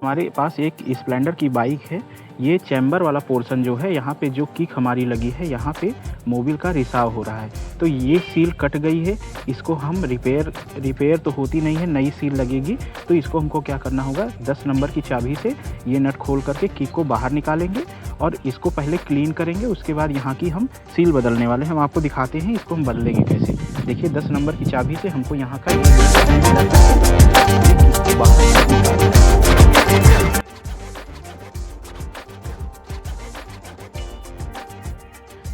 हमारे पास एक स्प्लेंडर की बाइक है। ये चैम्बर वाला पोर्शन जो है, यहाँ पे जो किक हमारी लगी है, यहाँ पे मोबिल का रिसाव हो रहा है, तो ये सील कट गई है। इसको हम रिपेयर तो होती नहीं है, नई सील लगेगी। तो इसको हमको क्या करना होगा, 10 नंबर की चाबी से ये नट खोल करके किक को बाहर निकालेंगे और इसको पहले क्लीन करेंगे। उसके बाद यहाँ की हम सील बदलने वाले हैं। हम आपको दिखाते हैं इसको हम बदलेंगे कैसे। देखिए 10 नंबर की चाबी से हमको यहाँ का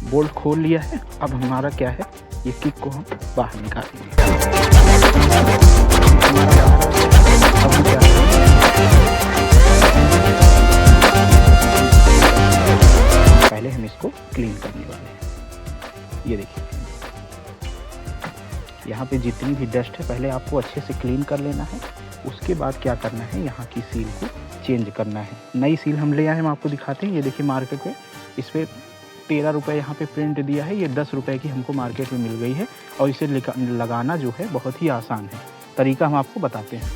बोल्ट खोल लिया है। अब हमारा क्या है, ये किक को हम बाहर निकालेंगे। अब हम क्या पहले हम इसको क्लीन करने वाले हैं। ये देखिए यहाँ पे जितनी भी डस्ट है पहले आपको अच्छे से क्लीन कर लेना है। उसके बाद क्या करना है, यहाँ की सील को चेंज करना है। नई सील हम ले आए, हम आपको दिखाते हैं। ये देखिए मार्केट में इस पर 13 रुपये यहाँ पे प्रिंट दिया है। ये 10 रुपये की हमको मार्केट में मिल गई है और इसे लगाना जो है बहुत ही आसान है। तरीका हम आपको बताते हैं।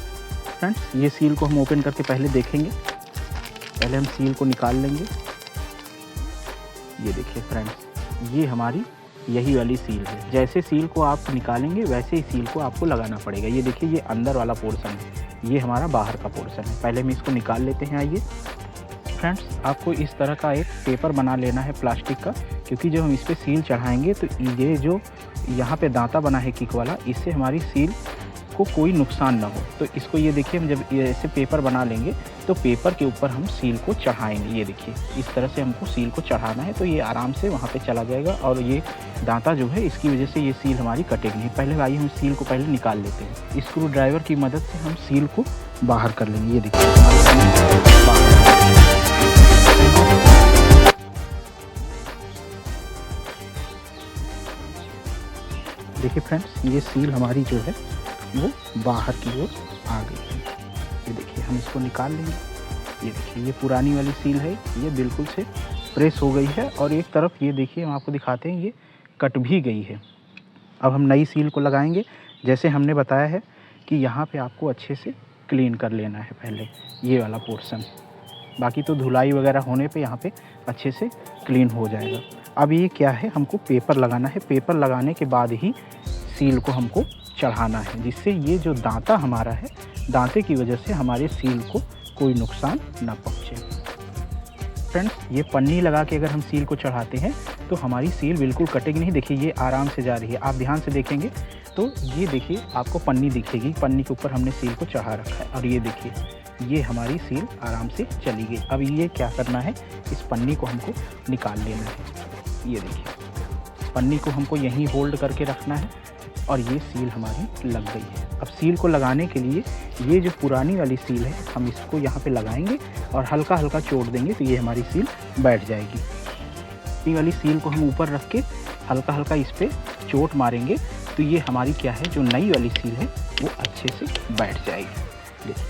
फ्रेंड्स ये सील को हम ओपन करके पहले देखेंगे। पहले हम सील को निकाल लेंगे। ये देखिए फ्रेंड्स, ये हमारी यही वाली सील है। जैसे सील को आप निकालेंगे वैसे ही सील को आपको लगाना पड़ेगा। ये देखिए ये अंदर वाला पोर्शन है, ये हमारा बाहर का पोर्शन है। पहले हम इसको निकाल लेते हैं। आइए फ्रेंड्स, आपको इस तरह का एक पेपर बना लेना है प्लास्टिक का, क्योंकि जब हम इस पर सील चढ़ाएंगे तो ये जो यहाँ पे दांता बना है किक वाला, इससे हमारी सील को कोई नुकसान ना हो। तो इसको ये देखिए, हम जब ऐसे पेपर बना लेंगे तो पेपर के ऊपर हम सील को चढ़ाएंगे। ये देखिए इस तरह से हमको सील को चढ़ाना है, तो ये आराम से वहाँ पे चला जाएगा। और ये दांता जो है इसकी वजह से ये सील हमारी कटेगी नहीं। पहले आइए हम सील को पहले निकाल लेते हैं। स्क्रू ड्राइवर की मदद से हम सील को बाहर कर लेंगे। ये देखिए देखिए फ्रेंड्स, ये सील हमारी जो है वो बाहर की ओर आ गई है। ये देखिए हम इसको निकाल लेंगे। ये देखिए ये पुरानी वाली सील है, ये बिल्कुल से प्रेस हो गई है। और एक तरफ ये देखिए हम आपको दिखाते हैं, ये कट भी गई है। अब हम नई सील को लगाएंगे। जैसे हमने बताया है कि यहाँ पे आपको अच्छे से क्लीन कर लेना है पहले ये वाला पोर्शन। बाकी तो धुलाई वगैरह होने पे यहाँ पे अच्छे से क्लीन हो जाएगा। अब ये क्या है, हमको पेपर लगाना है। पेपर लगाने के बाद ही सील को हमको चढ़ाना है, जिससे ये जो दांता हमारा है, दांते की वजह से हमारे सील को कोई नुकसान ना पहुँचे। फ्रेंड्स ये पन्नी लगा के अगर हम सील को चढ़ाते हैं तो हमारी सील बिल्कुल कटेगी नहीं। देखिए ये आराम से जा रही है। आप ध्यान से देखेंगे तो ये देखिए आपको पन्नी दिखेगी, पन्नी के ऊपर हमने सील को चढ़ा रखा है। और ये देखिए ये हमारी सील आराम से चली गई। अब ये क्या करना है, इस पन्नी को हमको निकाल लेना है। ये देखिए पन्नी को हमको यहीं होल्ड करके रखना है और ये सील हमारी लग गई है। अब सील को लगाने के लिए ये जो पुरानी वाली सील है, हम इसको यहाँ पे लगाएंगे और हल्का हल्का चोट देंगे तो ये हमारी सील बैठ जाएगी। ये वाली सील को हम ऊपर रख के हल्का हल्का इस पर चोट मारेंगे तो ये हमारी क्या है, जो नई वाली सील है वो अच्छे से बैठ जाएगी। देखिए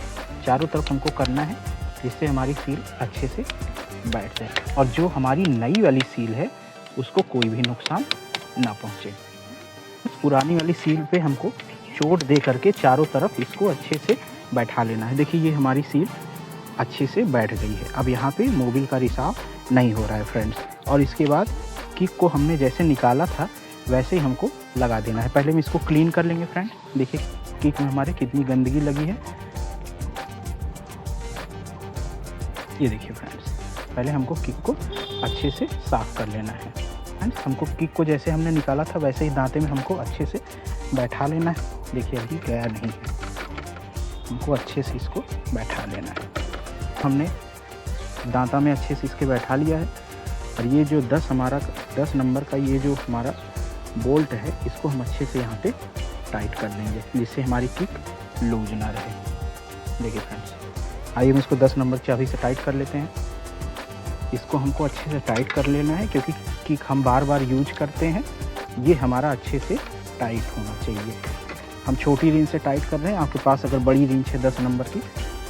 चारों तरफ हमको करना है जिससे हमारी सील अच्छे से बैठ जाए और जो हमारी नई वाली सील है उसको कोई भी नुकसान ना पहुँचे। पुरानी वाली सील पे हमको चोट दे करके चारों तरफ इसको अच्छे से बैठा लेना है। देखिए ये हमारी सील अच्छे से बैठ गई है। अब यहाँ पे मोबिल का रिसाव नहीं हो रहा है फ्रेंड्स। और इसके बाद किक को हमने जैसे निकाला था वैसे ही हमको लगा देना है। पहले हम इसको क्लीन कर लेंगे फ्रेंड। देखिए किक में हमारे कितनी गंदगी लगी है। ये देखिए फ्रेंड्स, पहले हमको किक को अच्छे से साफ़ कर लेना है। हमको किक को जैसे हमने निकाला था वैसे ही दांते में हमको अच्छे से बैठा लेना है। देखिए अभी गया नहीं है, हमको अच्छे से इसको बैठा लेना है। हमने दांता में अच्छे से इसके बैठा लिया है। और ये जो 10 नंबर का ये जो हमारा बोल्ट है, इसको हम अच्छे से यहाँ पे टाइट कर देंगे जिससे हमारी किक लूज ना रहे। देखिए फ्रेंड्स, आइए हम इसको 10 नंबर चाबी से टाइट कर लेते हैं। इसको हमको अच्छे से टाइट कर लेना है क्योंकि किक हम बार बार यूज करते हैं। ये हमारा अच्छे से टाइट होना चाहिए। हम छोटी रिंच से टाइट कर रहे हैं। आपके पास अगर बड़ी रिंच है 10 नंबर की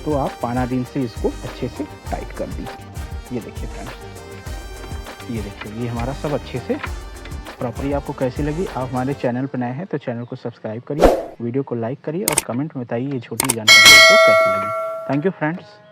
तो आप पाना रिंच से इसको अच्छे से टाइट कर दीजिए। ये देखिए फ्रेंड्स, ये देखिए ये हमारा सब अच्छे से प्रॉपर्ली। आपको कैसी लगी? आप हमारे चैनल पर नए हैं तो चैनल को सब्सक्राइब करिए, वीडियो को लाइक करिए और कमेंट में बताइए ये छोटी जानकारी आपको कैसी लगी। Thank you friends.